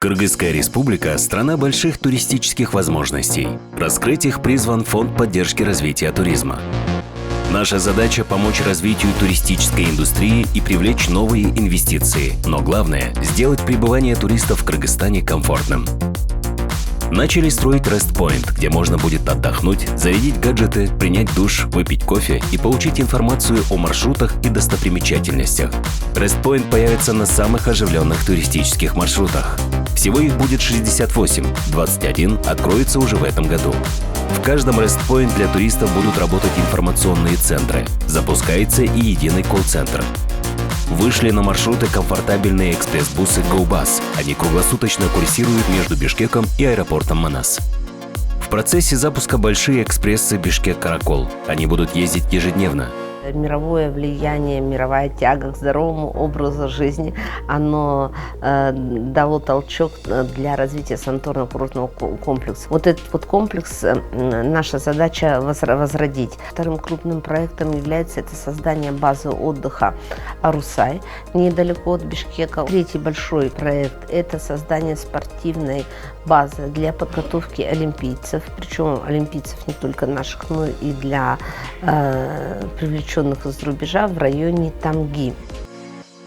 Кыргызская республика – страна больших туристических возможностей. Раскрыть их призван Фонд поддержки развития туризма. Наша задача – помочь развитию туристической индустрии и привлечь новые инвестиции. Но главное – сделать пребывание туристов в Кыргызстане комфортным. Начали строить Rest Point, где можно будет отдохнуть, зарядить гаджеты, принять душ, выпить кофе и получить информацию о маршрутах и достопримечательностях. Rest Point появится на самых оживленных туристических маршрутах. Всего их будет 68, 21 откроется уже в этом году. В каждом Rest Point для туристов будут работать информационные центры. Запускается и единый колл-центр. Вышли на маршруты комфортабельные экспресс-бусы GoBus. Они круглосуточно курсируют между Бишкеком и аэропортом Манас. В процессе запуска большие экспрессы Бишкек-Каракол. Они будут ездить ежедневно. Мировое влияние, мировая тяга к здоровому образу жизни, оно дало толчок для развития санаторно-курортного комплекса. Вот этот вот комплекс наша задача возродить. Вторым крупным проектом является это создание базы отдыха Арусай, недалеко от Бишкека. Третий большой проект – это создание спортивной базы для подготовки олимпийцев, причем олимпийцев не только наших, но и для привлеченных из-за рубежа в районе Тамги.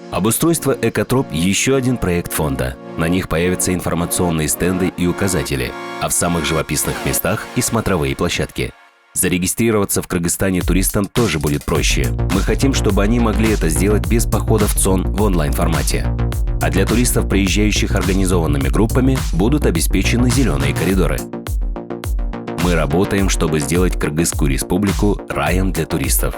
Обустройство «Экотроп» – еще один проект фонда. На них появятся информационные стенды и указатели, а в самых живописных местах и смотровые площадки. Зарегистрироваться в Кыргызстане туристам тоже будет проще. Мы хотим, чтобы они могли это сделать без похода в ЦОН в онлайн-формате. А для туристов, приезжающих организованными группами, будут обеспечены зеленые коридоры. Мы работаем, чтобы сделать Кыргызскую республику раем для туристов.